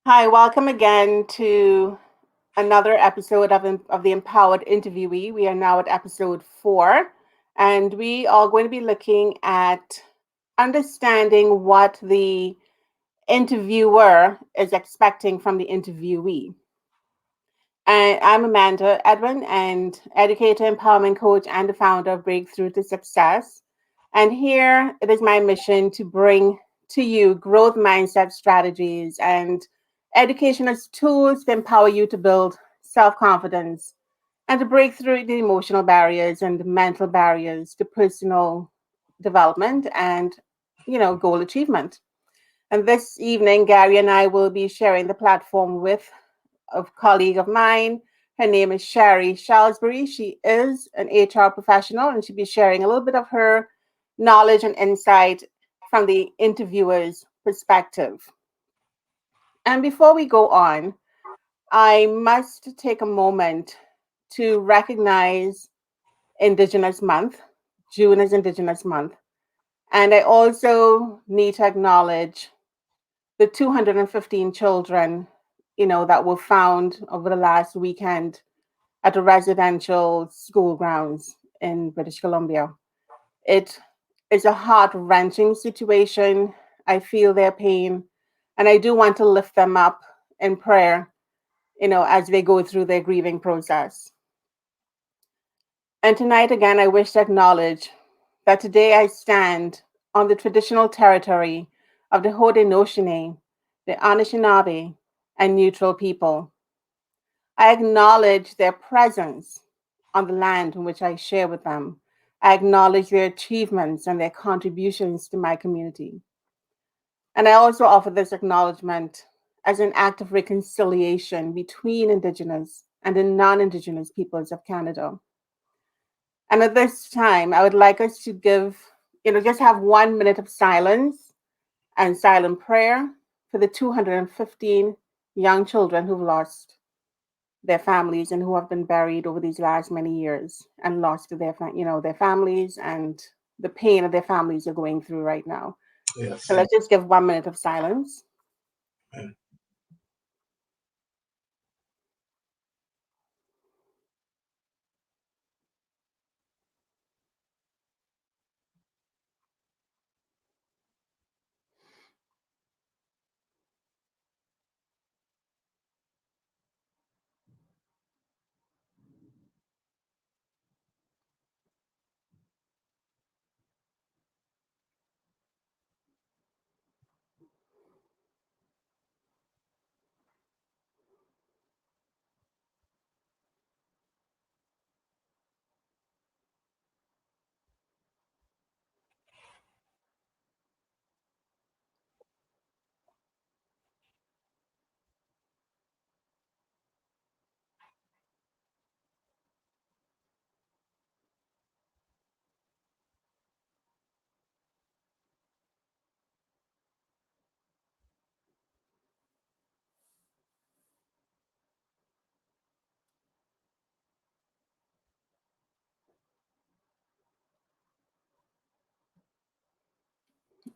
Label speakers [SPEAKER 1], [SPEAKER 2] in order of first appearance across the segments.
[SPEAKER 1] Hi, welcome again to another episode of the Empowered Interviewee. We are now at episode 4, and we are going to be looking at understanding what the interviewer is expecting from the interviewee. And I'm Amanda Edwin, and educator, empowerment coach, and the founder of Breakthrough to Success. And here it is my mission to bring to you growth mindset strategies and educational tools to empower you to build self confidence and to break through the emotional barriers and the mental barriers to personal development and, goal achievement. And this evening, Gary and I will be sharing the platform with a colleague of mine. Her name is Shari Saulsberry. She is an HR professional, and she'll be sharing a little bit of her knowledge and insight from the interviewer's perspective. And before we go on, I must take a moment to recognize Indigenous Month. June is Indigenous Month. And I also need to acknowledge the 215 children, that were found over the last weekend at a residential school grounds in British Columbia. It is a heart-wrenching situation. I feel their pain, and I do want to lift them up in prayer, as they go through their grieving process. And tonight, again, I wish to acknowledge that today I stand on the traditional territory of the Haudenosaunee, the Anishinaabe, and neutral people. I acknowledge their presence on the land in which I share with them. I acknowledge their achievements and their contributions to my community. And I also offer this acknowledgement as an act of reconciliation between Indigenous and the non-Indigenous peoples of Canada. And at this time, I would like us to just have 1 minute of silence and silent prayer for the 215 young children who've lost their families and who have been buried over these last many years and lost their families, and the pain that their families are going through right now.
[SPEAKER 2] Yes.
[SPEAKER 1] So let's just give 1 minute of silence.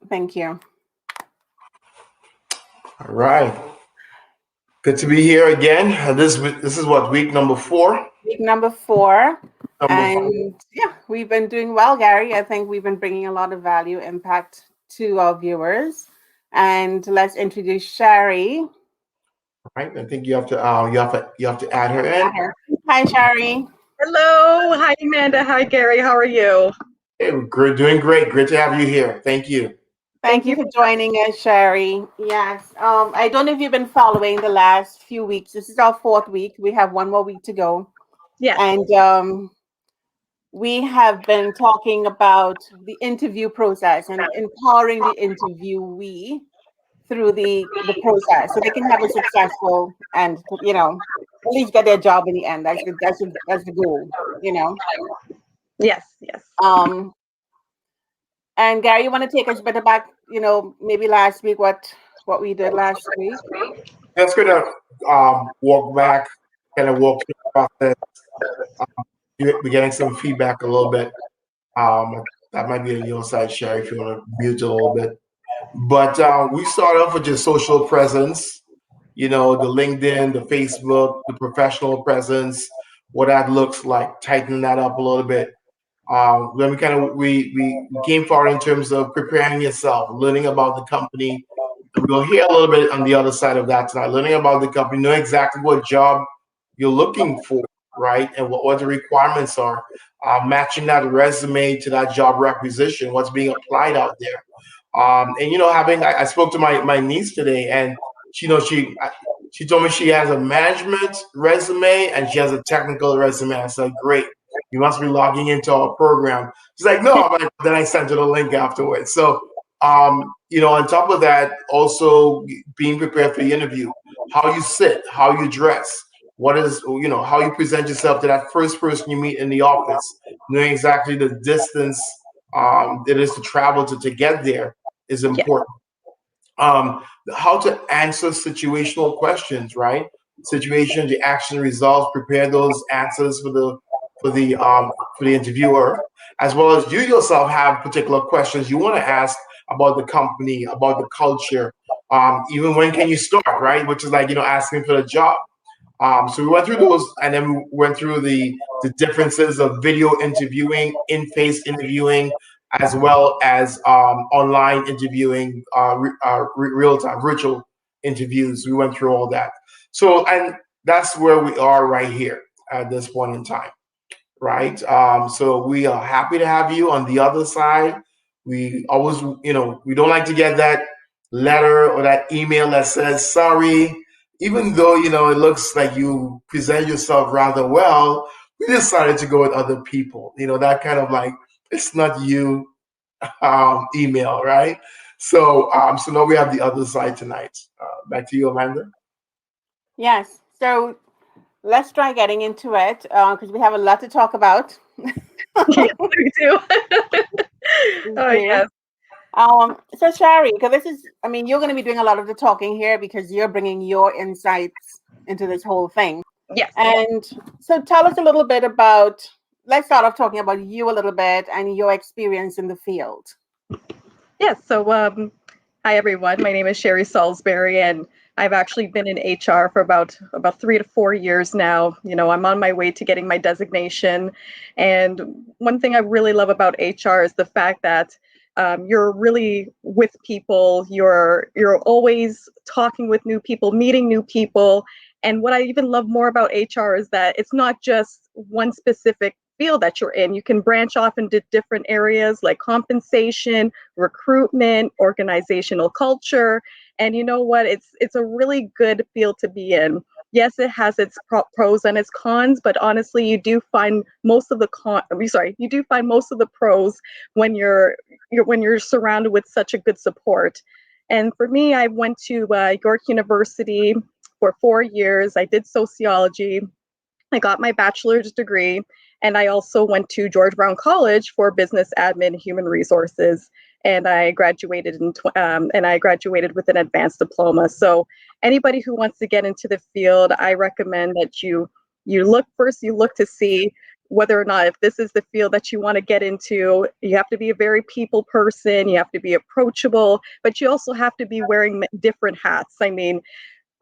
[SPEAKER 1] Thank you.
[SPEAKER 2] All right. Good to be here again. This is what, week number 4?
[SPEAKER 1] Week number 4.
[SPEAKER 2] Number 4.
[SPEAKER 1] And yeah, we've been doing well, Gary. I think we've been bringing a lot of value, impact to our viewers. And let's introduce Shari.
[SPEAKER 2] All right. I think you have to add her in.
[SPEAKER 1] Hi, Shari.
[SPEAKER 3] Hello. Hi, Amanda. Hi, Gary. How are you?
[SPEAKER 2] Hey, we're doing great. Great to have you here. Thank you.
[SPEAKER 1] Thank you for joining us, Shari. Yes. I don't know if you've been following the last few weeks. This is our 4th week. We have 1 more week to go.
[SPEAKER 3] Yes.
[SPEAKER 1] And we have been talking about the interview process and empowering the interviewee through the process so they can have a successful and at least get their job in the end. That's the goal.
[SPEAKER 3] Yes.
[SPEAKER 1] And Gary, you want to take us better back, maybe last week, what we did last week?
[SPEAKER 2] Let's go to walk back, kind of walk through the process. We're getting some feedback a little bit. That might be on your side, Sherry, if you want to mute a little bit. But we start off with your social presence. the LinkedIn, the Facebook, the professional presence, what that looks like, tightening that up a little bit. Then we came forward in terms of preparing yourself, learning about the company. We'll hear a little bit on the other side of that tonight, learning about the company, know exactly what job you're looking for, right? And what the requirements are, matching that resume to that job requisition, what's being applied out there. And I spoke to my niece today, and she told me she has a management resume and she has a technical resume. I said, great, you must be logging into our program. She's like, no. I'm like, then I sent her the link afterwards. So on top of that, also being prepared for the interview, how you sit, how you dress, how you present yourself to that first person you meet in the office, knowing exactly the distance it is to travel to get there is
[SPEAKER 3] Yeah.
[SPEAKER 2] important. How to answer situational questions, right? Situation, the action, results. Prepare those answers for the interviewer, as well as you yourself have particular questions you want to ask about the company, about the culture. Even when can you start, right? Which is like asking for the job. So we went through those, and then we went through the differences of video interviewing, in-face interviewing, as well as online interviewing, real-time virtual interviews. We went through all that. So, and that's where we are right here at this point in time, right? So we are happy to have you on the other side. We always, we don't like to get that letter or that email that says sorry, even though it looks like you present yourself rather well. We decided to go with other people. That kind of like it's not you email, right? So now we have the other side tonight. Back to you, Amanda.
[SPEAKER 1] Yes. So let's try getting into it because we have a lot to talk about.
[SPEAKER 3] Yes, we do. Oh,
[SPEAKER 1] Okay.
[SPEAKER 3] yes.
[SPEAKER 1] So Shari, because you're going to be doing a lot of the talking here because you're bringing your insights into this whole thing.
[SPEAKER 3] Yes.
[SPEAKER 1] And so tell us a little bit about, let's start off talking about you a little bit and your experience in the field.
[SPEAKER 3] Yes. So, hi everyone. My name is Sherry Saulsberry, and I've actually been in HR for about 3 to 4 years now. I'm on my way to getting my designation. And one thing I really love about HR is the fact that you're really with people. You're always talking with new people, meeting new people. And what I even love more about HR is that it's not just one specific field that you're in. You can branch off into different areas like compensation, recruitment, organizational culture. And you know what? It's a really good field to be in. Yes, it has its pros and its cons, but honestly, you do find most of the pros when you're surrounded with such a good support. And for me, I went to York University for 4 years. I did sociology. I got my bachelor's degree, and I also went to George Brown College for business admin, human resources, and I graduated with an advanced diploma. So anybody who wants to get into the field, I recommend that you look first. You look to see whether or not if this is the field that you want to get into. You have to be a very people person. You have to be approachable, but you also have to be wearing different hats.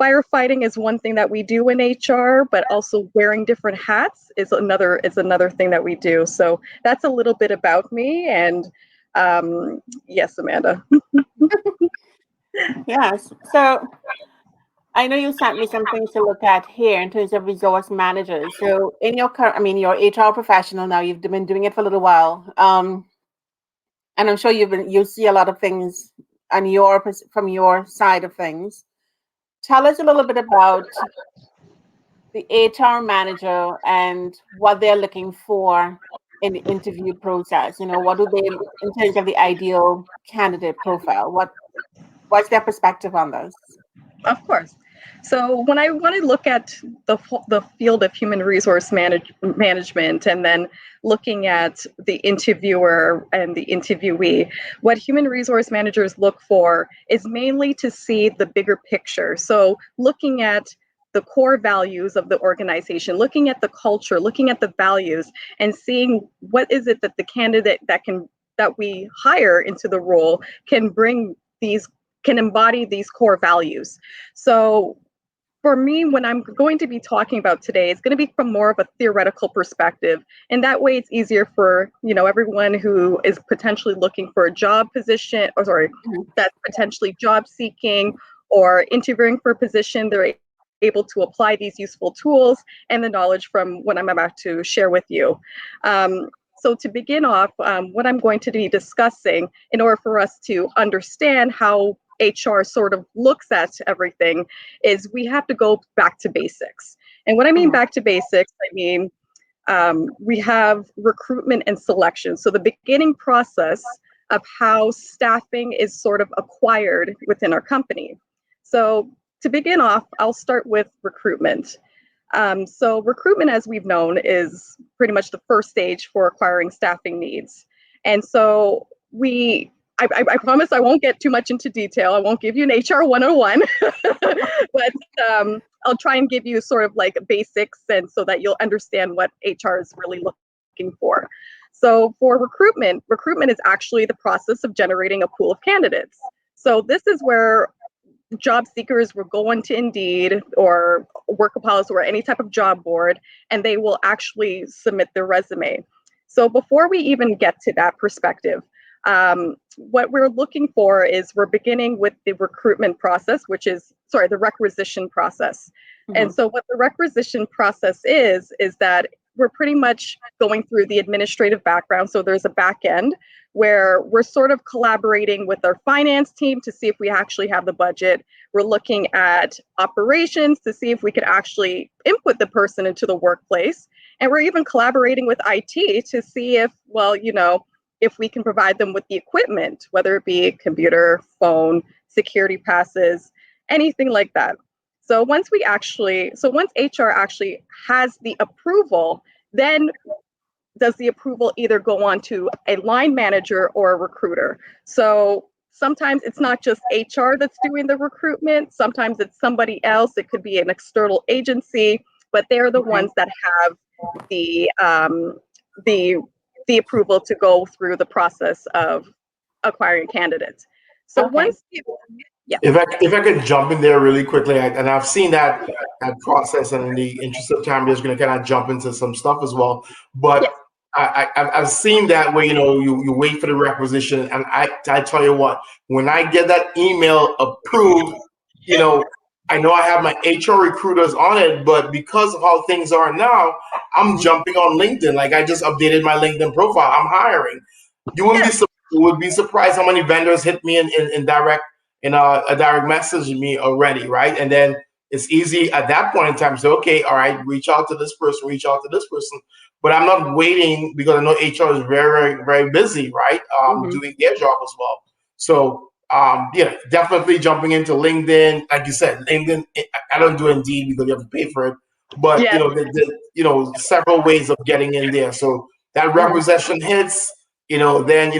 [SPEAKER 3] Firefighting is one thing that we do in HR, but also wearing different hats is another thing that we do. So that's a little bit about me. And yes, Amanda.
[SPEAKER 1] Yes. So I know you sent me some things to look at here in terms of resource managers. So in your you're HR professional now. You've been doing it for a little while, and I'm sure you see a lot of things from your side of things. Tell us a little bit about the HR manager and what they're looking for in the interview process. What do they, in terms of the ideal candidate profile? What's their perspective on this?
[SPEAKER 3] Of course. So when I want to look at the field of human resource management and then looking at the interviewer and the interviewee, what human resource managers look for is mainly to see the bigger picture. So looking at the core values of the organization, looking at the culture, looking at the values, and seeing what is it that the candidate that we hire into the role can embody these core values. So for me, when I'm going to be talking about today, it's going to be from more of a theoretical perspective. And that way it's easier for, everyone who is potentially looking for a job position, or sorry, that's potentially job seeking or interviewing for a position. They're able to apply these useful tools and the knowledge from what I'm about to share with you. So to begin off, what I'm going to be discussing in order for us to understand how HR sort of looks at everything is we have to go back to basics. And what I mean back to basics, I mean, we have recruitment and selection. So the beginning process of how staffing is sort of acquired within our company. So to begin off, I'll start with recruitment. So recruitment, as we've known, is pretty much the first stage for acquiring staffing needs. And so I promise I won't get too much into detail. I won't give you an HR 101, but I'll try and give you sort of like basics, and so that you'll understand what HR is really looking for. So for recruitment is actually the process of generating a pool of candidates. So this is where job seekers will go onto Indeed or Workapolis or any type of job board, and they will actually submit their resume. So before we even get to that perspective, what we're looking for is we're beginning with the recruitment process, the requisition process. And so what the requisition process is that we're pretty much going through the administrative background. So there's a back end where we're sort of collaborating with our finance team to see if we actually have the budget. We're looking at operations to see if we could actually input the person into the workplace. And we're even collaborating with IT to see if, if we can provide them with the equipment, whether it be computer, phone, security passes, anything like that. So once HR actually has the approval, then does the approval either go on to a line manager or a recruiter? So sometimes it's not just HR that's doing the recruitment. Sometimes it's somebody else. It could be an external agency, but they're the ones that have the approval to go through the process of acquiring candidates. So
[SPEAKER 2] If I could jump in there really quickly, and I've seen that process, and in the interest of time, we're just going to kind of jump into some stuff as well. But I've seen that where you wait for the requisition, and I tell you what, when I get that email approved, I know I have my HR recruiters on it, but because of how things are now, I'm jumping on LinkedIn. Like I just updated my LinkedIn profile. I'm hiring. You would be surprised how many vendors hit me in direct a direct message me already, right? And then it's easy at that point in time to say, okay, all right, reach out to this person. But I'm not waiting because I know HR is very, very, very busy, right? Doing their job as well. So definitely jumping into LinkedIn. Like you said, LinkedIn, I don't do Indeed because you have to pay for it. But there's several ways of getting in there. So that requisition hits, then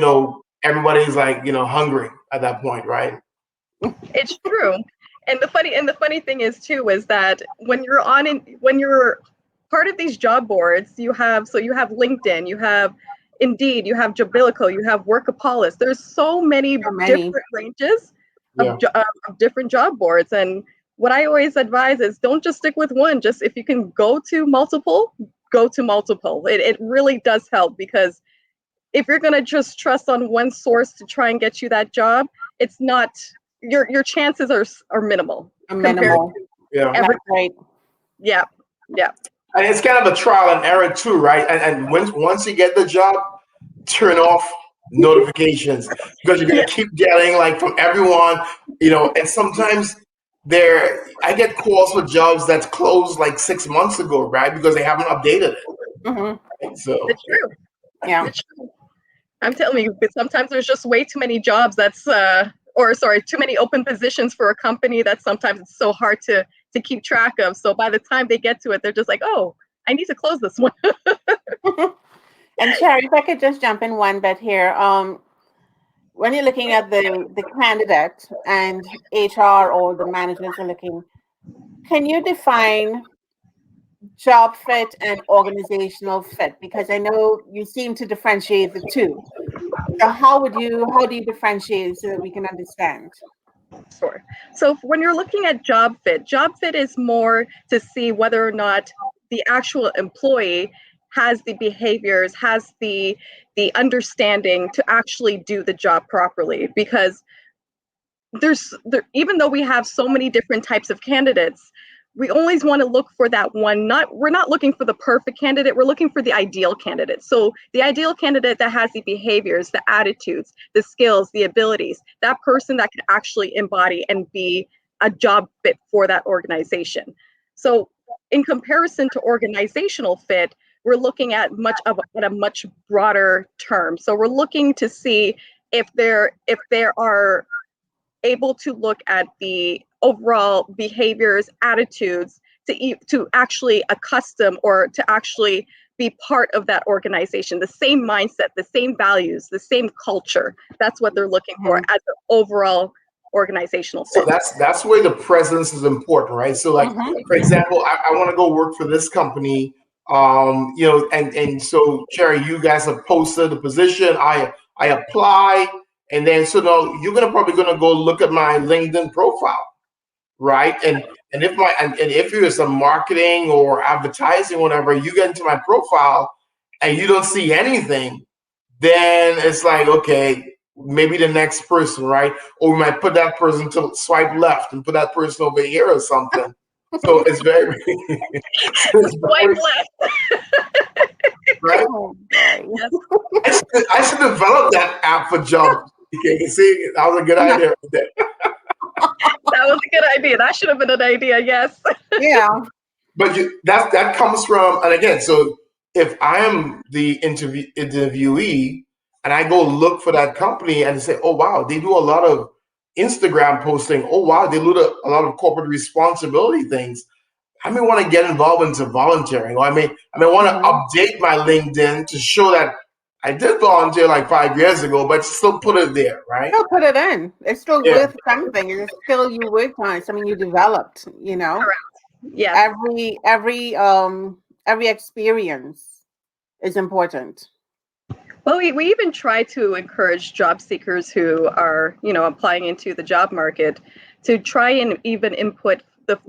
[SPEAKER 2] everybody's like, hungry at that point, right?
[SPEAKER 3] It's true. And the funny thing is too, is that when you're part of these job boards, you have LinkedIn, you have Indeed, you have Jabilico, you have Workapolis. There's so many different ranges of different job boards. And what I always advise is don't just stick with one. Just if you can go to multiple, go to multiple. It really does help, because if you're going to just trust on one source to try and get you that job, it's not, your chances are minimal.
[SPEAKER 1] Minimal.
[SPEAKER 3] Right. Yeah.
[SPEAKER 2] And it's kind of a trial and error too, right? And once you get the job, turn off notifications, because you're gonna keep getting like from everyone, and sometimes I get calls for jobs that's closed like 6 months ago, right? Because they haven't updated it. Right? So
[SPEAKER 3] it's true. Yeah. It's true. I'm telling you, but sometimes there's just way too many jobs too many open positions for a company that sometimes it's so hard to keep track of. So by the time they get to it, they're just like, oh, I need to close this one.
[SPEAKER 1] And Sherry, if I could just jump in one bit here. When you're looking at the candidate and HR or the management are looking, can you define job fit and organizational fit? Because I know you seem to differentiate the two. So how do you differentiate so that we can understand?
[SPEAKER 3] Sure. So when you're looking at job fit is more to see whether or not the actual employee has the behaviors, has the understanding to actually do the job properly. Because even though we have so many different types of candidates, we always want to look for that one. We're not looking for the perfect candidate, we're looking for the ideal candidate. So the ideal candidate that has the behaviors, the attitudes, the skills, the abilities, that person that can actually embody and be a job fit for that organization. So in comparison to organizational fit, we're looking at a much broader term. So we're looking to see if there are able to look at the overall behaviors, attitudes to actually accustom or to actually be part of that organization, the same mindset, the same values, the same culture. That's what they're looking for as an overall organizational fit.
[SPEAKER 2] So that's where the presence is important, right? So, like, for example, I want to go work for this company, and so Sherry, you guys have posted the position. I apply, and then so now you're probably gonna go look at my LinkedIn profile, right? And if you're some marketing or advertising, whatever, you get into my profile and you don't see anything, then it's like, okay, maybe the next person, right? Or we might put that person to swipe left and put that person over here or something. So it's very,
[SPEAKER 3] Swipe left.
[SPEAKER 2] right?
[SPEAKER 1] Oh, boy.
[SPEAKER 3] Yes.
[SPEAKER 2] I should develop that app for job. You see, that was a good idea right there.
[SPEAKER 3] That was a good idea. That should have been an idea. Yes.
[SPEAKER 1] Yeah.
[SPEAKER 2] But that comes from, and again, so if I am the interviewee and I go look for that company and say, oh wow, they do a lot of Instagram posting. Oh wow, they do a lot of corporate responsibility things. I may want to get involved into volunteering, or I may want to update my LinkedIn to show that I did volunteer like 5 years ago, but still put it there, right?
[SPEAKER 1] Still put it in. It's still
[SPEAKER 2] Yeah.
[SPEAKER 1] worth something. It's still you worked on it. Something you developed.
[SPEAKER 3] Correct. Yes.
[SPEAKER 1] Every experience is important.
[SPEAKER 3] Well, we even try to encourage job seekers who are, applying into the job market to try and even input the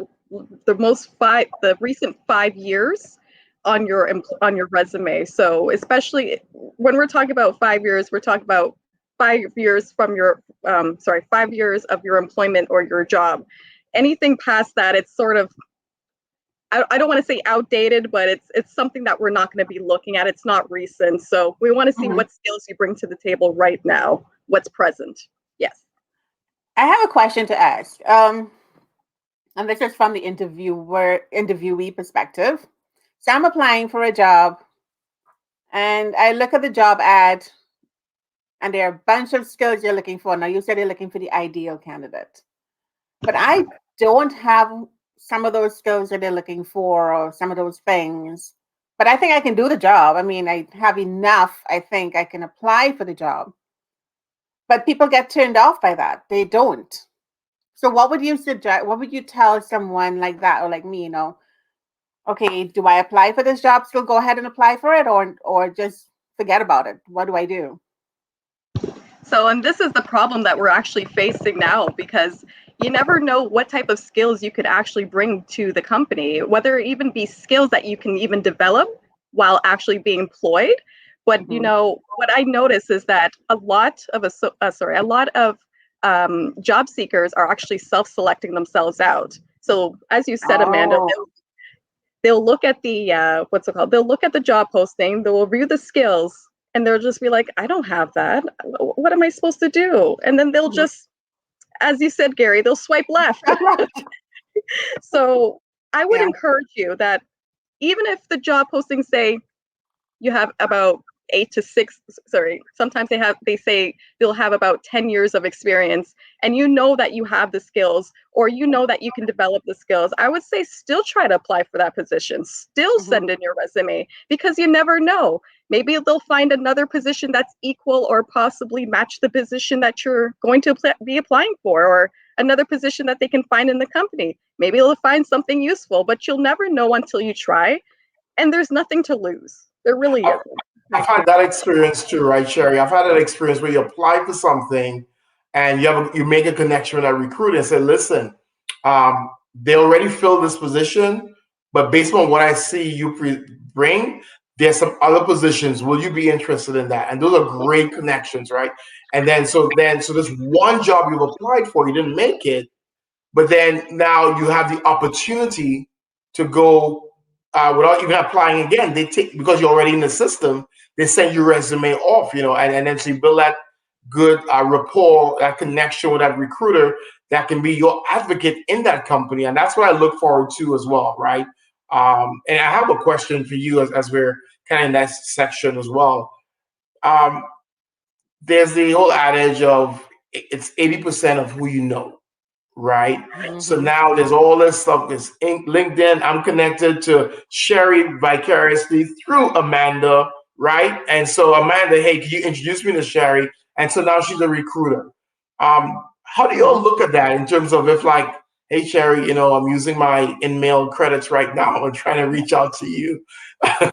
[SPEAKER 3] recent 5 years on your resume. So especially when we're talking about 5 years, we're talking about 5 years from your 5 years of your employment or your job. Anything past that, it's sort of, I don't want to say outdated, but it's something that we're not going to be looking at. It's not recent. So we want to see what skills you bring to the table right now, what's present. Yes.
[SPEAKER 1] I have a question to ask. And this is from the interviewee perspective. So I'm applying for a job and I look at the job ad and there are a bunch of skills you're looking for. Now you said you're looking for the ideal candidate, but I don't have some of those skills that they're looking for or some of those things, but I think I can do the job. I mean, I have enough. I think I can apply for the job, but people get turned off by that. They don't. So what would you suggest? What would you tell someone like that or like me, okay, do I apply for this job? Still go ahead and apply for it or just forget about it? What do I do?
[SPEAKER 3] So, and this is the problem that we're actually facing now, because you never know what type of skills you could actually bring to the company, whether it even be skills that you can even develop while actually being employed. But what I notice is that a lot of job seekers are actually self-selecting themselves out. So, as you said, Amanda, they'll look at the They'll look at the job posting, they'll review the skills, and they'll just be like, I don't have that. What am I supposed to do? And then they'll just, as you said, Gary, they'll swipe left. So I would encourage you that even if the job postings say you have about 8 to 6, sometimes they say they'll have about 10 years of experience, and that you have the skills, or that you can develop the skills, I would say still try to apply for that position. Still send in your resume, because you never know. Maybe they'll find another position that's equal or possibly match the position that you're going to be applying for, or another position that they can find in the company. Maybe they'll find something useful, but you'll never know until you try. And there's nothing to lose. There really isn't.
[SPEAKER 2] I've had that experience too, right, Sherry? I've had that experience where you apply for something and you make a connection with that recruiter and say, listen, they already filled this position, but based on what I see you bring, there's some other positions. Will you be interested in that? And those are great connections, right? And then so this one job you've applied for, you didn't make it, but then now you have the opportunity to go without even applying again. They take, because you're already in the system, they send your resume off, and then so you build that good rapport, that connection with that recruiter that can be your advocate in that company. And that's what I look forward to as well, right? And I have a question for you as we're kind of in that section as well. There's the whole adage of it's 80% of who you know, right? Mm-hmm. So now there's all this stuff. There's LinkedIn. I'm connected to Sherry vicariously through Amanda, right? And so Amanda, hey, can you introduce me to Sherry? And so now she's a recruiter. How do you all look at that in terms of if like, hey, Sherry, I'm using my in-mail credits right now and trying to reach out to you. How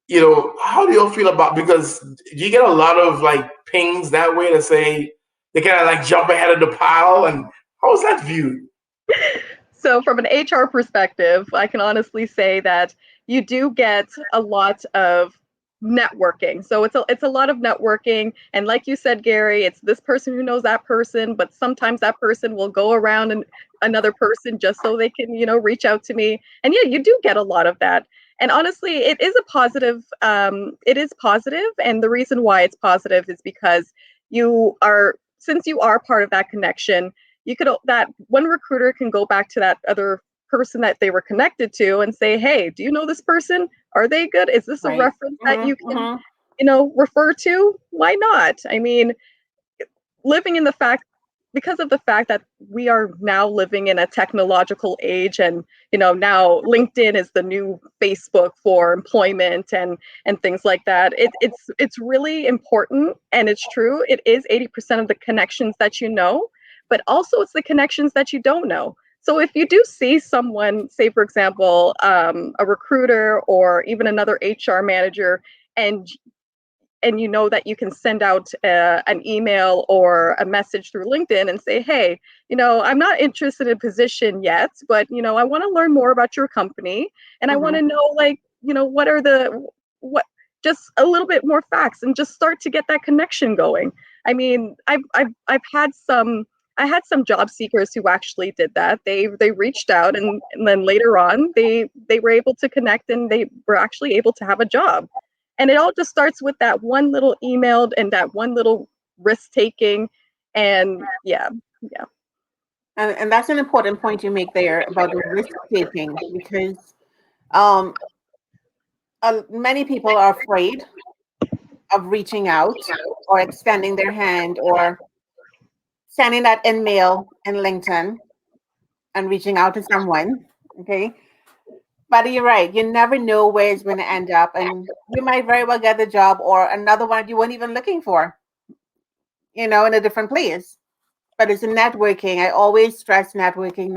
[SPEAKER 2] do you all feel about, because you get a lot of like pings that way to say, they kind of like jump ahead of the pile, and how is that viewed?
[SPEAKER 3] So from an HR perspective, I can honestly say that you do get a lot of networking. So it's a lot of networking, and like you said, Gary, it's this person who knows that person, but sometimes that person will go around and another person just so they can reach out to me. And yeah, you do get a lot of that. And honestly, it is a positive. It is positive, and the reason why it's positive is because since you are part of that connection, that one recruiter can go back to that other person that they were connected to and say, hey, do you know this person? Are they good? Is this a reference that you can, refer to? Why not? I mean, because of the fact that we are now living in a technological age, and now LinkedIn is the new Facebook for employment and things like that. It's really important, and it's true. It is 80% of the connections that you know, but also it's the connections that you don't know. So if you do see someone, say for example, a recruiter or even another HR manager, and you know that you can send out an email or a message through LinkedIn and say, hey, I'm not interested in a position yet, but, I want to learn more about your company. And I want to know, what just a little bit more facts, and just start to get that connection going. I mean, I had some job seekers who actually did that. They reached out, and then later on they were able to connect, and they were actually able to have a job. And it all just starts with that one little email and that one little risk taking. And yeah.
[SPEAKER 1] And that's an important point you make there about the risk taking, because many people are afraid of reaching out or extending their hand or sending that email in LinkedIn and reaching out to someone. Okay. But you're right. You never know where it's going to end up. And you might very well get the job or another one you weren't even looking for, in a different place. But it's a networking. I always stress networking.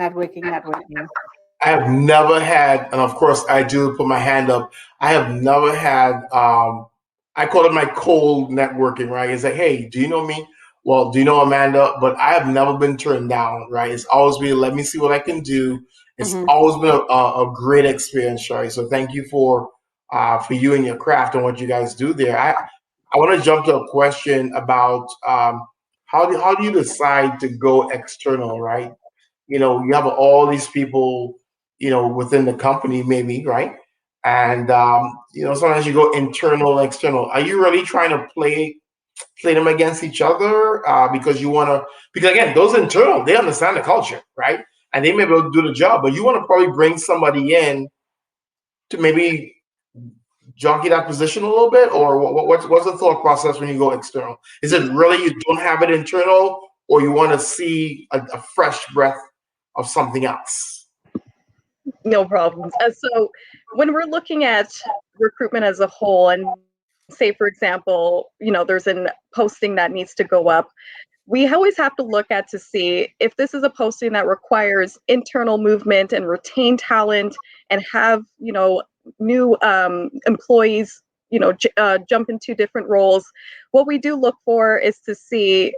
[SPEAKER 2] I have never had, and of course I do put my hand up, I have never had, I call it my cold networking, right? It's like, hey, do you know me? Well, do you know Amanda? But I have never been turned down, right? It's always been, let me see what I can do. It's always been a great experience, Shari. So thank you for you and your craft and what you guys do there. I want to jump to a question about how do you decide to go external, right? You have all these people, within the company, maybe, right? And sometimes you go internal, external. Are you really trying to play them against each other because you want to? Because again, those internal, they understand the culture, right? And they may be able to do the job, but you want to probably bring somebody in to maybe jockey that position a little bit, or what's the thought process when you go external? Is it really you don't have it internal, or you want to see a fresh breath of something else?
[SPEAKER 3] No problems. So when we're looking at recruitment as a whole, and say for example, there's a posting that needs to go up, we always have to look at to see if this is a posting that requires internal movement and retain talent and have new employees jump into different roles. What we do look for is to see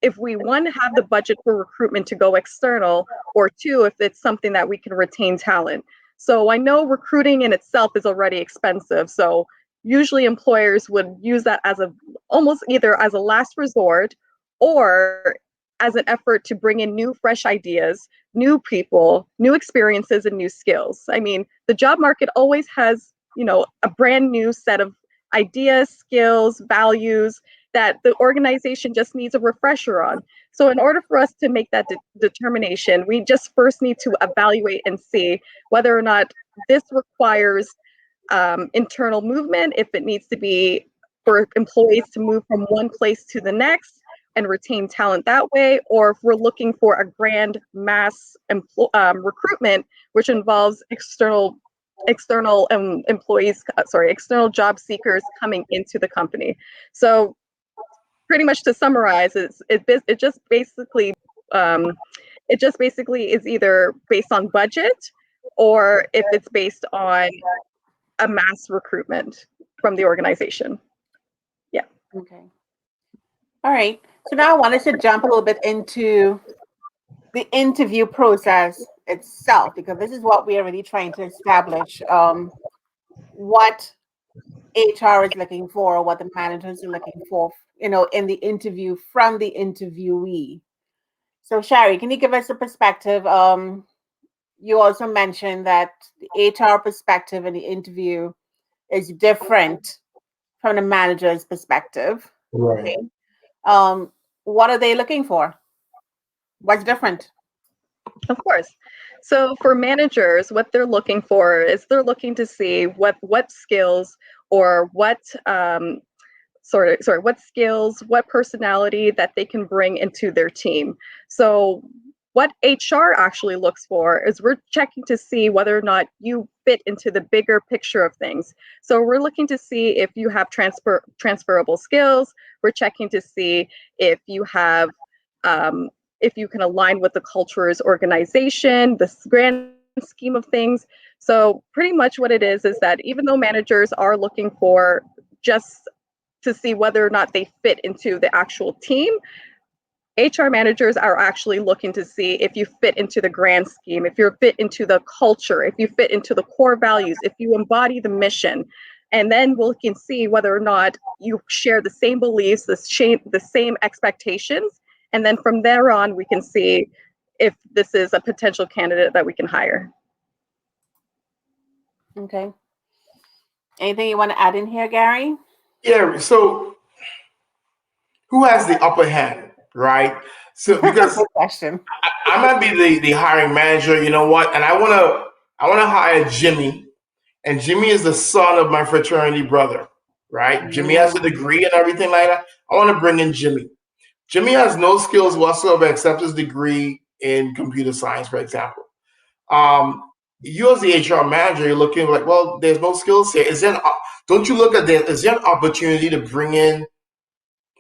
[SPEAKER 3] if we, one, have the budget for recruitment to go external, or two, if it's something that we can retain talent. So I know recruiting in itself is already expensive. So usually employers would use that as almost either as a last resort or as an effort to bring in new, fresh ideas, new people, new experiences, and new skills. I mean, the job market always has, a brand new set of ideas, skills, values that the organization just needs a refresher on. So in order for us to make that determination, we just first need to evaluate and see whether or not this requires internal movement, if it needs to be for employees to move from one place to the next and retain talent that way, or if we're looking for a grand mass recruitment, which involves external employees, external job seekers coming into the company. So pretty much to summarize, it just basically is either based on budget or if it's based on a mass recruitment from the organization. Yeah.
[SPEAKER 1] Okay. All right. So now I wanted to jump a little bit into the interview process itself, because this is what we are really trying to establish, what HR is looking for, what the managers are looking for, in the interview from the interviewee. So Shari, can you give us a perspective? You also mentioned that the HR perspective in the interview is different from the manager's perspective.
[SPEAKER 2] Right.
[SPEAKER 3] Okay.
[SPEAKER 1] What are they looking for? What's different?
[SPEAKER 3] Of course. So for managers, what they're looking for is they're looking to see what skills or what what skills, what personality that they can bring into their team. So what HR actually looks for is we're checking to see whether or not you fit into the bigger picture of things. So we're looking to see if you have transferable skills. We're checking to see if you have if you can align with the culture's organization, the grand scheme of things. So pretty much what it is that even though managers are looking for just to see whether or not they fit into the actual team, HR managers are actually looking to see if you fit into the grand scheme, if you fit into the culture, if you fit into the core values, if you embody the mission. And then we can see whether or not you share the same beliefs, the same expectations. And then from there on, we can see if this is a potential candidate that we can hire.
[SPEAKER 1] Okay. Anything you want to add in here, Gary?
[SPEAKER 2] Yeah. So who has the upper hand, right? So because
[SPEAKER 1] Good question.
[SPEAKER 2] I might be the hiring manager, you know what? And I wanna hire Jimmy, and Jimmy is the son of my fraternity brother, right? Jimmy has a degree and everything like that. I want to bring in Jimmy. Jimmy has no skills whatsoever except his degree in computer science, for example. You as the HR manager, you're looking like, well, there's no skills here. Don't you look at that? Is there an opportunity to bring in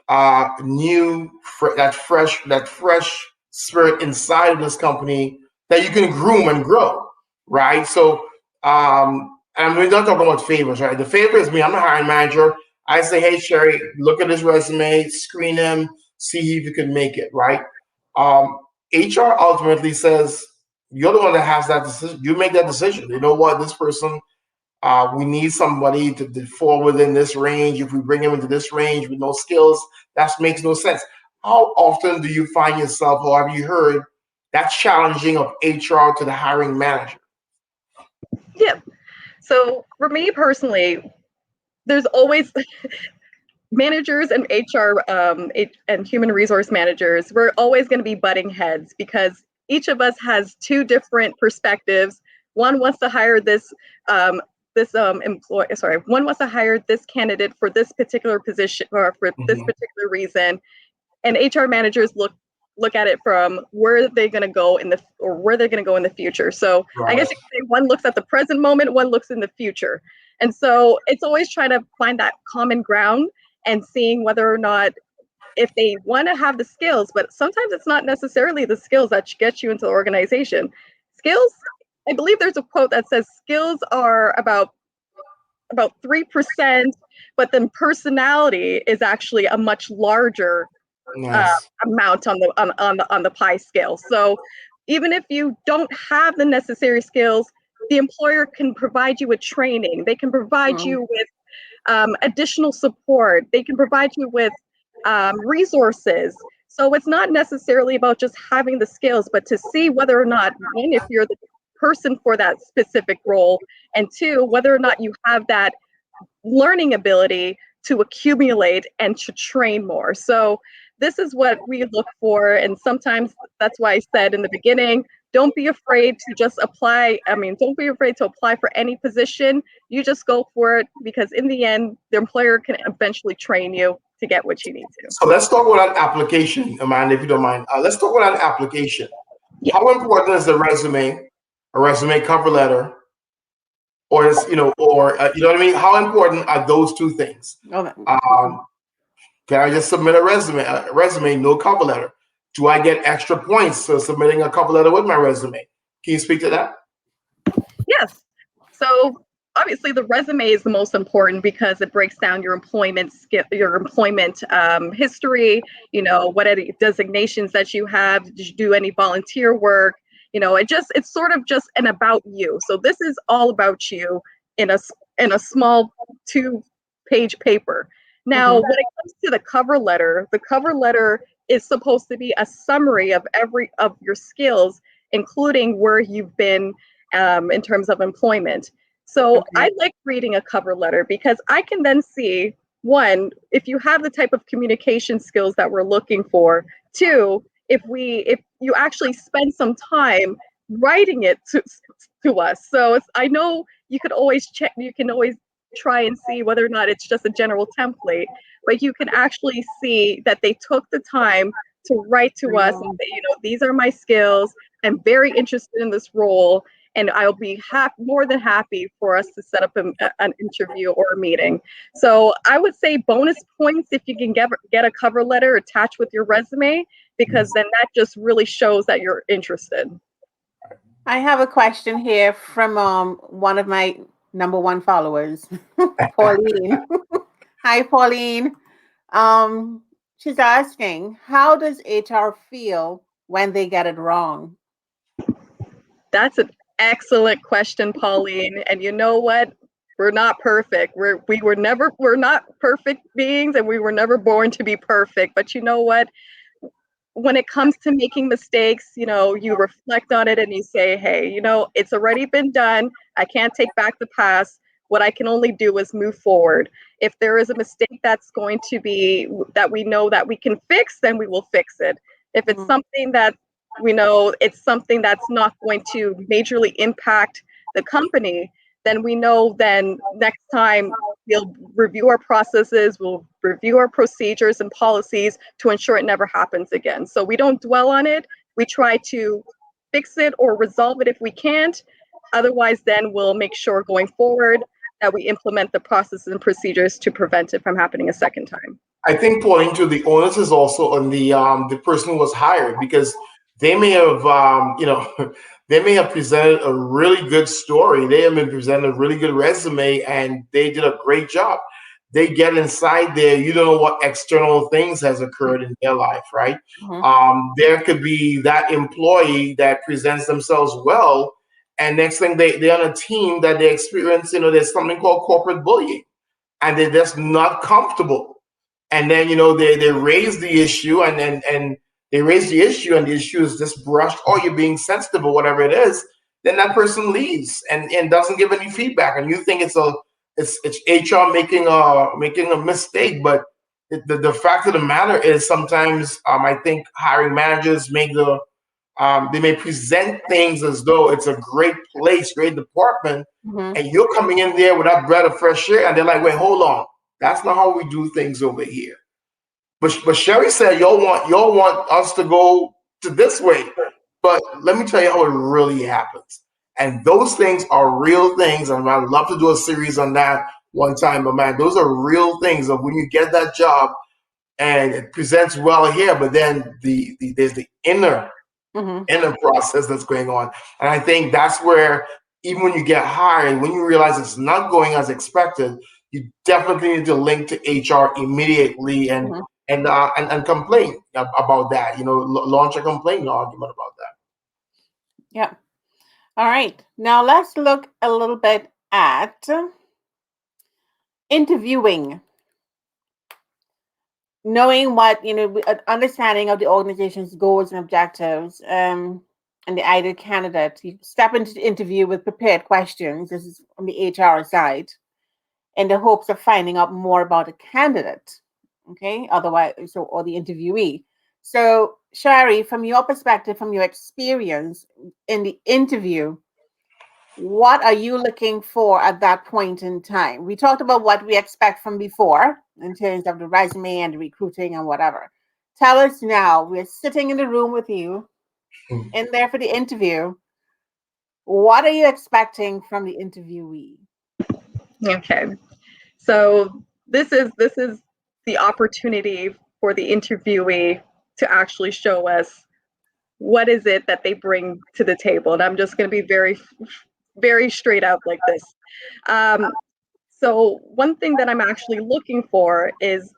[SPEAKER 2] that fresh spirit inside of this company that you can groom and grow, right? So, and we're not talking about favors, right? The favor is me. I'm the hiring manager. I say, hey, Sherry, look at his resume, screen him, see if you can make it, right? HR ultimately says, you're the one that has that decision. You make that decision. You know what? This person, we need somebody to fall within this range. If we bring him into this range with no skills, that makes no sense. How often do you find yourself, or have you heard that challenging of HR to the hiring manager?
[SPEAKER 3] Yeah. So for me personally, there's always managers and HR and human resource managers, we're always going to be butting heads because each of us has two different perspectives. One wants to hire one wants to hire this candidate for this particular position or for this particular reason, and HR managers look at it from where they're going to go in the future. So right. I guess you could say one looks at the present moment, one looks in the future. And so it's always trying to find that common ground and seeing whether or not if they want to have the skills, but sometimes it's not necessarily the skills that get you into the organization. Skills, I believe there's a quote that says skills are about 3%, but then personality is actually a much larger
[SPEAKER 2] Nice.
[SPEAKER 3] amount on the pie scale. So even if you don't have the necessary skills, the employer can provide you with training. They can provide you with additional support. They can provide you with resources. So it's not necessarily about just having the skills, but to see whether or not, one, if you're the person for that specific role, and two, whether or not you have that learning ability to accumulate and to train more. So this is what we look for. And sometimes that's why I said in the beginning, don't be afraid to just apply. I mean, don't be afraid to apply for any position. You just go for it, because in the end, the employer can eventually train you to get what you need to.
[SPEAKER 2] So let's talk about application, Amanda, if you don't mind. Let's talk about application.
[SPEAKER 3] Yeah.
[SPEAKER 2] How important is the resume, a resume cover letter, or is, you know what I mean? How important are those two things? Can I just submit a resume, no cover letter? Do I get extra points for submitting a cover letter with my resume? Can you speak to that?
[SPEAKER 3] Yes. So obviously the resume is the most important because it breaks down your employment history, what are the designations that you have, did you do any volunteer work, it's sort of just an about you. So this is all about you in a small 2-page paper. Now, when it comes to the cover letter is supposed to be a summary of every of your skills, including where you've been in terms of employment. So I like reading a cover letter because I can then see, one, if you have the type of communication skills that we're looking for. Two, if you actually spend some time writing it to us. So I know you could always check, you can always try and see whether or not it's just a general template, but you can actually see that they took the time to write to us and say, these are my skills. I'm very interested in this role, and I'll be more than happy for us to set up an interview or a meeting. So I would say bonus points if you can get a cover letter attached with your resume, because then that just really shows that you're interested.
[SPEAKER 1] I have a question here from one of my number one followers, Pauline. Hi, Pauline. She's asking, how does HR feel when they get it wrong?
[SPEAKER 3] That's an excellent question, Pauline. And you know what? We're not perfect. We're not perfect beings, and we were never born to be perfect. But you know what? When it comes to making mistakes, you reflect on it and you say, hey, it's already been done. I can't take back the past. What I can only do is move forward. If there is a mistake that's going to be that we know that we can fix, then we will fix it. If it's something that we know it's something that's not going to majorly impact the company, then we know then next time we'll review our processes, we'll review our procedures and policies to ensure it never happens again. So we don't dwell on it. We try to fix it or resolve it if we can't. Otherwise, then we'll make sure going forward that we implement the processes and procedures to prevent it from happening a second time.
[SPEAKER 2] I think pointing to the onus is also on the person who was hired, because they may have they may have presented a really good story. They have been presented a really good resume, and they did a great job. They get inside there, you don't know what external things has occurred in their life, right? There could be that employee that presents themselves well, and next thing they're on a team that they experience, there's something called corporate bullying, and they're just not comfortable. And then, they raise the issue, and they raise the issue, and the issue is just brushed, or you're being sensitive or whatever it is. Then that person leaves and doesn't give any feedback. And you think it's HR making a mistake. But the fact of the matter is, sometimes I think hiring managers they may present things as though it's a great place, great department, and you're coming in there with that breath of fresh air, and they're like, wait, hold on. That's not how we do things over here. But Sherry said y'all want us to go to this way. But let me tell you how it really happens. And those things are real things. And I'd love to do a series on that one time. But man, those are real things of when you get that job and it presents well here, but then there's the inner process that's going on. And I think that's where, even when you get hired, when you realize it's not going as expected, you definitely need to link to HR immediately and and complain about that. Launch a complaint argument about that.
[SPEAKER 1] Yeah. All right. Now let's look a little bit at interviewing. Knowing what, understanding of the organization's goals and objectives, and the ideal candidate. You step into the interview with prepared questions. This is on the HR side, in the hopes of finding out more about the candidate. Okay, otherwise, or the interviewee. So, Shari, from your perspective, from your experience in the interview, what are you looking for at that point in time? We talked about what we expect from before in terms of the resume and the recruiting and whatever. Tell us now, we're sitting in the room with you in there for the interview. What are you expecting from the interviewee?
[SPEAKER 3] Okay. So this is the opportunity for the interviewee to actually show us what is it that they bring to the table. And I'm just going to be very straight out like this. So one thing that I'm actually looking for is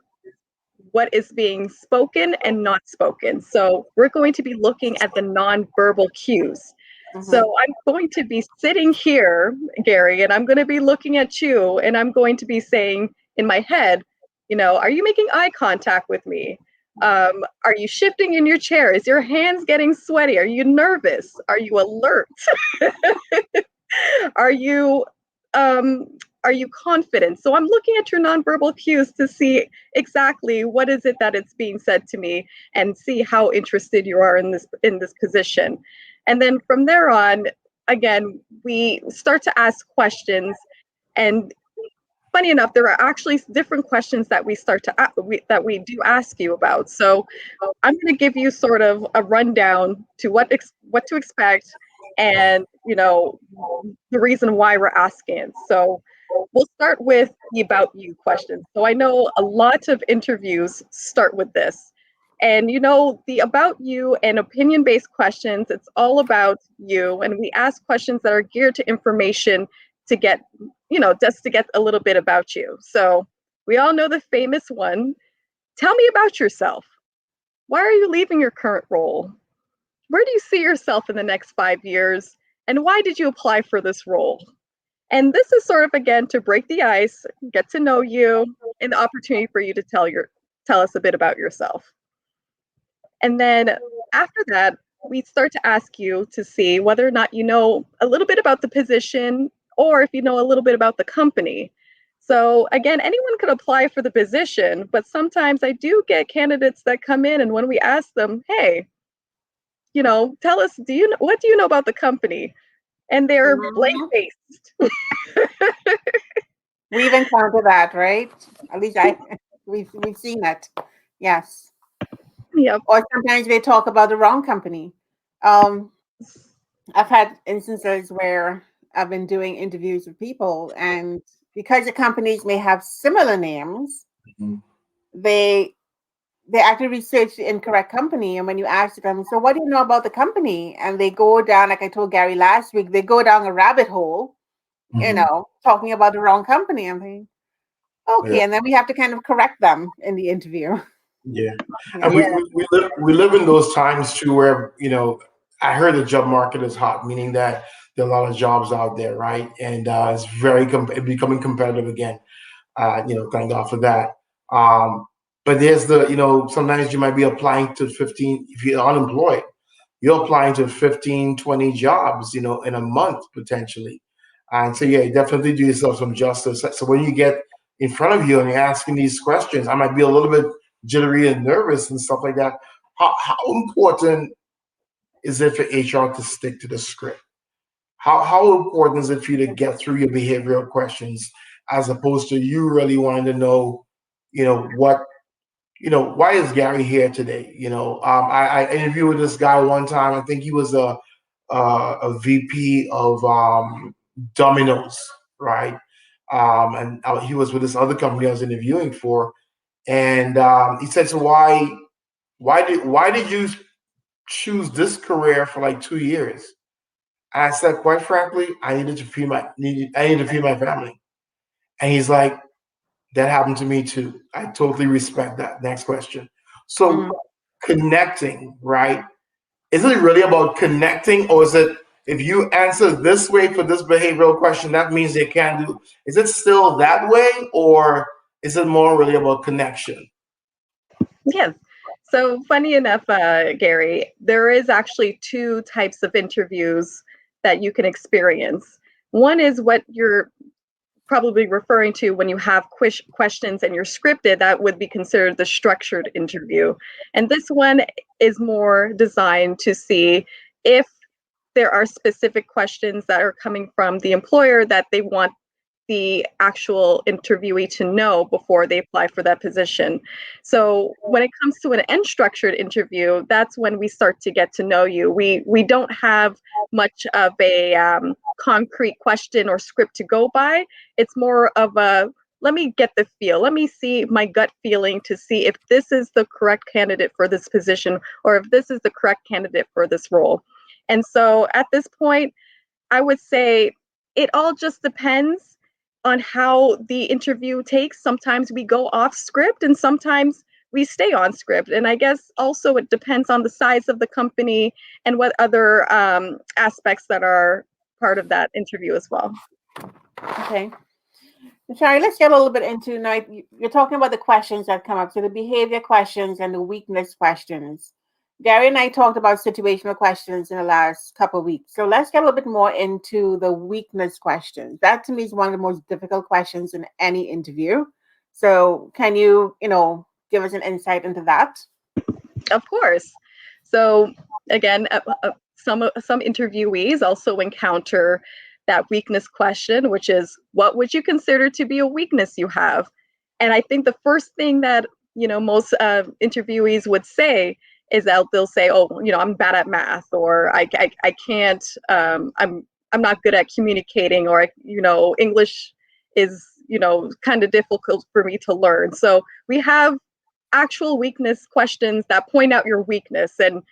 [SPEAKER 3] what is being spoken and not spoken. So we're going to be looking at the nonverbal cues. So I'm going to be sitting here, Gary, and I'm going to be looking at you, and I'm going to be saying in my head, are you making eye contact with me? Are you shifting in your chair? Is your hands getting sweaty? Are you nervous? Are you alert? Are you are you confident? So I'm looking at your nonverbal cues to see exactly what is it that it's being said to me, and see how interested you are in this position. And then from there on, again, we start to ask questions. And funny enough, there are actually different questions that we do ask you about. So I'm going to give you sort of a rundown to what to expect, and the reason why we're asking. So we'll start with the about you question. So I know a lot of interviews start with this. And the about you and opinion-based questions, it's all about you. And we ask questions that are geared to information to get, just to get a little bit about you. So we all know the famous one. Tell me about yourself. Why are you leaving your current role? Where do you see yourself in the next 5 years? And why did you apply for this role? And this is sort of, again, to break the ice, get to know you, and the opportunity for you to tell us a bit about yourself. And then after that, we start to ask you to see whether or not you know a little bit about the position, or if you know a little bit about the company. So again, anyone could apply for the position, but sometimes I do get candidates that come in, and when we ask them, hey, tell us, what do you know about the company? And they're blank-faced.
[SPEAKER 1] We've encountered that, right? At least we've seen it. Yes.
[SPEAKER 3] Yep.
[SPEAKER 1] Or sometimes they talk about the wrong company. I've had instances where I've been doing interviews with people, and because the companies may have similar names, they actually research the incorrect company. And when you ask them, so what do you know about the company? And they go down, like I told Gary last week, they go down a rabbit hole, talking about the wrong company. I'm thinking, okay. Yeah. And then we have to kind of correct them in the interview.
[SPEAKER 2] Yeah. And we live in those times too, where, I heard the job market is hot, meaning that there are a lot of jobs out there, right? And it's becoming competitive again. Thank God for that. But there's sometimes you might be applying to 15, if you're unemployed, you're applying to 15, 20 jobs, in a month potentially. And so, yeah, definitely do yourself some justice. So when you get in front of you and you're asking these questions, I might be a little bit jittery and nervous and stuff like that. How important is it for HR to stick to the script? How important is it for you to get through your behavioral questions, as opposed to you really wanting to know, why is Gary here today? I interviewed with this guy one time. I think he was a VP of Domino's, right? And he was with this other company I was interviewing for, and he said, "So why did you choose this career for like 2 years?" And I said, "Quite frankly, I needed to feed my family." And he's like, That happened to me too. I totally respect that. Next question. So connecting, right? Is it really about connecting, or is it if you answer this way for this behavioral question, that means they can't do? Is it still that way, or is it more really about connection?
[SPEAKER 3] Yes. So funny enough, Gary, there is actually two types of interviews that you can experience. One is what you're probably referring to when you have questions and you're scripted, that would be considered the structured interview. And this one is more designed to see if there are specific questions that are coming from the employer that they want the actual interviewee to know before they apply for that position. So when it comes to an unstructured interview, that's when we start to get to know you. We don't have much of a concrete question or script to go by. It's more of a, let me get the feel. Let me see my gut feeling to see if this is the correct candidate for this position or if this is the correct candidate for this role. And so at this point, I would say it all just depends on how the interview takes. Sometimes we go off script and sometimes we stay on script. And I guess also it depends on the size of the company and what other aspects that are part of that interview as well.
[SPEAKER 1] Okay. Shari, let's get a little bit into now. You're talking about the questions that come up. So the behavior questions and the weakness questions. Gary and I talked about situational questions in the last couple of weeks. So let's get a little bit more into the weakness questions. That to me is one of the most difficult questions in any interview. So can you, give us an insight into that?
[SPEAKER 3] Of course. So again, some interviewees also encounter that weakness question, which is, what would you consider to be a weakness you have? And I think the first thing that most interviewees would say is that they'll say, oh, I'm bad at math, or I can't, I'm not good at communicating, or English is kind of difficult for me to learn. So we have actual weakness questions that point out your weakness. And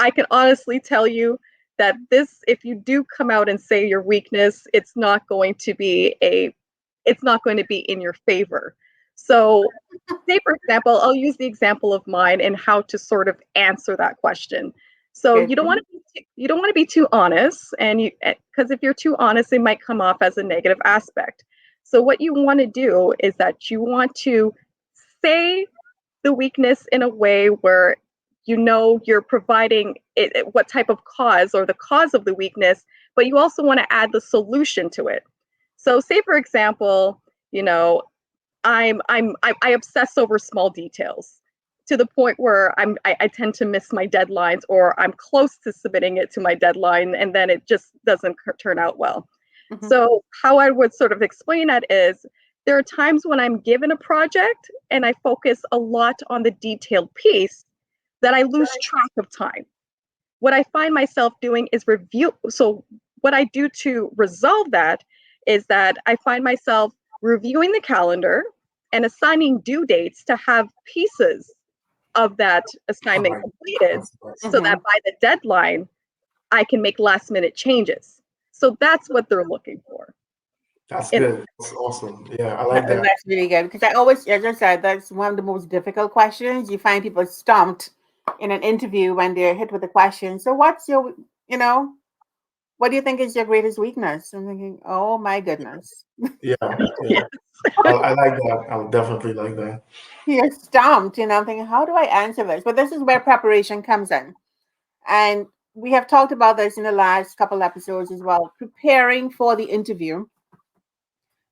[SPEAKER 3] I can honestly tell you that if you do come out and say your weakness, it's not going to be in your favor. So say, for example, I'll use the example of mine and how to sort of answer that question. So you don't want to be too honest, and because if you're too honest, it might come off as a negative aspect. So what you want to do is that you want to say the weakness in a way where you're providing what type of cause or the cause of the weakness, but you also want to add the solution to it. So say, for example, I obsess over small details to the point where I tend to miss my deadlines, or I'm close to submitting it to my deadline and then it just doesn't turn out well. Mm-hmm. So how I would sort of explain that is, there are times when I'm given a project and I focus a lot on the detailed piece that I lose track of time. What I find myself doing is review. So what I do to resolve that is that I find myself reviewing the calendar and assigning due dates to have pieces of that assignment completed, so that by the deadline, I can make last minute changes. So that's what they're looking for.
[SPEAKER 2] That's good. That's awesome. Yeah, I like that.
[SPEAKER 1] That's really good, because I always, as I said, that's one of the most difficult questions. You find people stumped in an interview when they're hit with a question. So what's your, what do you think is your greatest weakness? I'm thinking, oh my goodness.
[SPEAKER 2] Yeah. I like that. I would definitely like that.
[SPEAKER 1] You're stumped, I'm thinking, how do I answer this? But this is where preparation comes in. And we have talked about this in the last couple episodes as well. Preparing for the interview,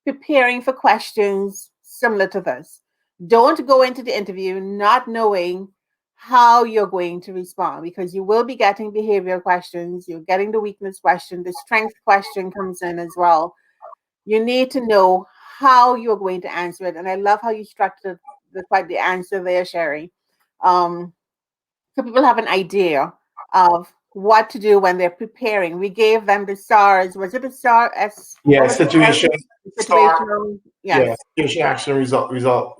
[SPEAKER 1] preparing for questions similar to this. Don't go into the interview not knowing how you're going to respond, because you will be getting behavioral questions. You're getting the weakness question. The strength question comes in as well. You need to know how you're going to answer it. And I love how you structured the answer there, Sherry. So people have an idea of what to do when they're preparing. We gave them the STARS. Was it the STAR?
[SPEAKER 2] Yeah, situation,
[SPEAKER 1] situational. Yes.
[SPEAKER 2] Yeah, situation, action, result.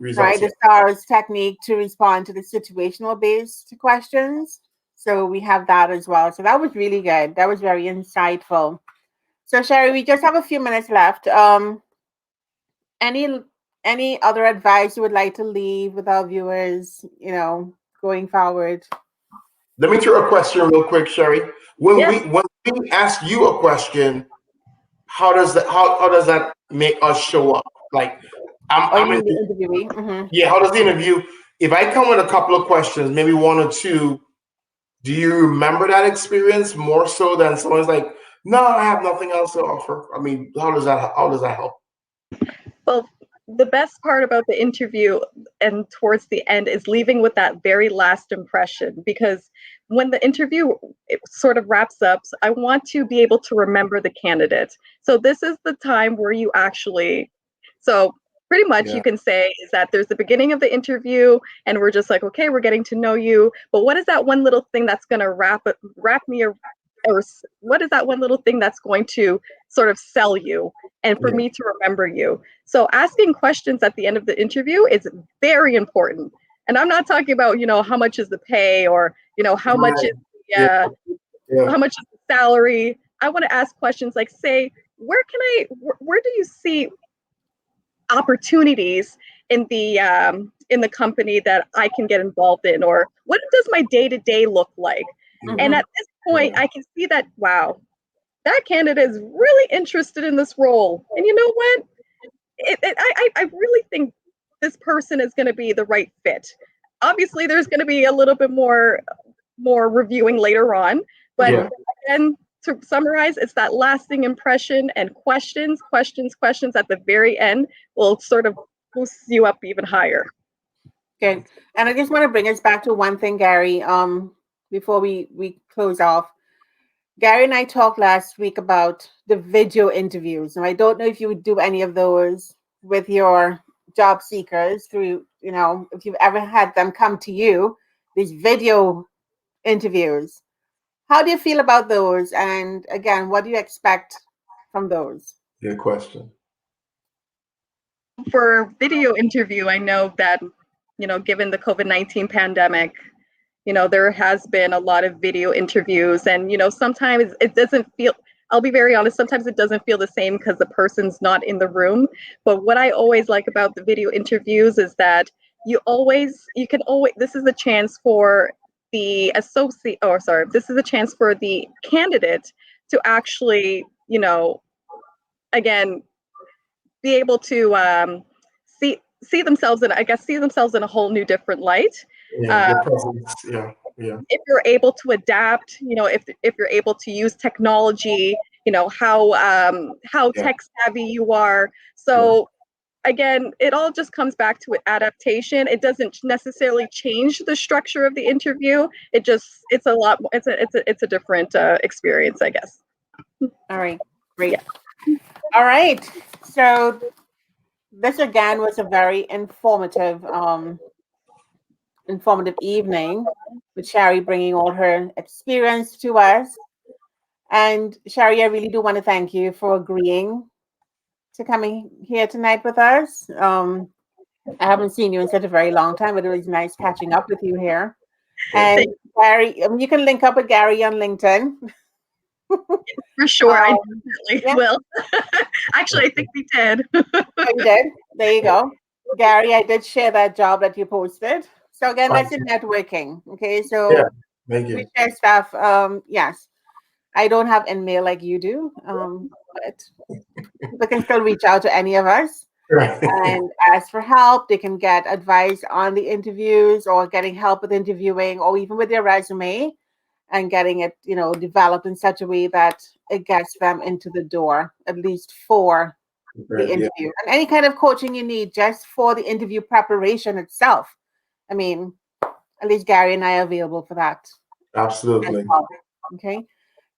[SPEAKER 1] Right, the STARS technique to respond to the situational based questions. So we have that as well. So that was really good. That was very insightful. So Sherry, we just have a few minutes left. Any any other advice you would like to leave with our viewers, going forward?
[SPEAKER 2] Let me throw a question real quick, Sherry. When
[SPEAKER 3] Yes.
[SPEAKER 2] we ask you a question, how does that make us show up? Like, I'm in,
[SPEAKER 1] The interviewee? Mm-hmm.
[SPEAKER 2] yeah. How does the interview? If I come with a couple of questions, maybe one or two, do you remember that experience more so than someone's like, no, I have nothing else to offer? I mean, how does that help?
[SPEAKER 3] Well, the best part about the interview and towards the end is leaving with that very last impression, because when the interview sort of wraps up, I want to be able to remember the candidate. So this is the time where you actually, so pretty much you can say is that there's the beginning of the interview and we're just like, okay, we're getting to know you, but what is that one little thing that's going to wrap me, or what is that one little thing that's going to sort of sell you and for me to remember you? So asking questions at the end of the interview is very important. And I'm not talking about, how much is the pay, or, how much is how much is the salary. I want to ask questions like, say, where do you see opportunities in the company that I can get involved in, or what does my day-to-day look like?
[SPEAKER 1] Mm-hmm.
[SPEAKER 3] And at this point, I can see that, wow, that candidate is really interested in this role. And you know what? I really think this person is going to be the right fit. Obviously, there's going to be a little bit more reviewing later on, but again, to summarize, it's that lasting impression, and questions at the very end will sort of boost you up even higher.
[SPEAKER 1] Good. And I just want to bring us back to one thing, Gary, before we close off. Gary and I talked last week about the video interviews. And I don't know if you would do any of those with your job seekers through, if you've ever had them come to you, these video interviews. How do you feel about those? And again, what do you expect from those?
[SPEAKER 2] Good question.
[SPEAKER 3] For video interview, I know that, given the COVID-19 pandemic, there has been a lot of video interviews, and, sometimes it doesn't feel, I'll be very honest, sometimes it doesn't feel the same because the person's not in the room. But what I always like about the video interviews is that this is a chance for the candidate to actually, again, be able to see themselves in a whole new different light. If you're able to adapt, if you're able to use technology, how tech savvy you are. So again, it all just comes back to adaptation. It doesn't necessarily change the structure of the interview. It's a different experience, I guess.
[SPEAKER 1] All right, great. Yeah. All right. So this again was a very informative evening with Shari bringing all her experience to us. And Shari, I really do want to thank you for agreeing to coming here tonight with us. I haven't seen you in such a very long time, but it was nice catching up with you here. And Gary, you can link up with Gary on LinkedIn.
[SPEAKER 3] For sure, I definitely will. Actually, I think we did.
[SPEAKER 1] You did? There you go. Gary, I did share that job that you posted. So again, that's in networking. Okay, so we share stuff. Yes, I don't have InMail like you do, but they can still reach out to any of us and ask for help. They can get advice on the interviews, or getting help with interviewing, or even with their resume, and getting it, developed in such a way that it gets them into the door, at least for the interview. And any kind of coaching you need just for the interview preparation itself. I mean, at least Gary and I are available for that.
[SPEAKER 2] Absolutely.
[SPEAKER 1] Well. Okay.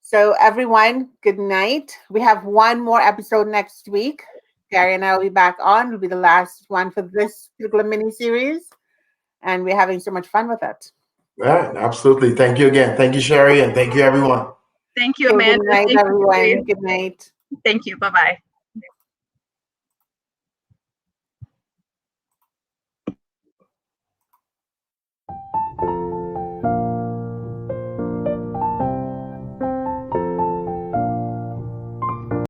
[SPEAKER 1] So everyone, good night. We have one more episode next week. Gary and I will be back on. It'll be the last one for this particular mini-series. And we're having so much fun with it.
[SPEAKER 2] Yeah, absolutely. Thank you again. Thank you, Sherry, and thank you, everyone.
[SPEAKER 3] Thank you, Amanda.
[SPEAKER 1] Good night, everyone. Good night.
[SPEAKER 3] Thank you. Bye-bye.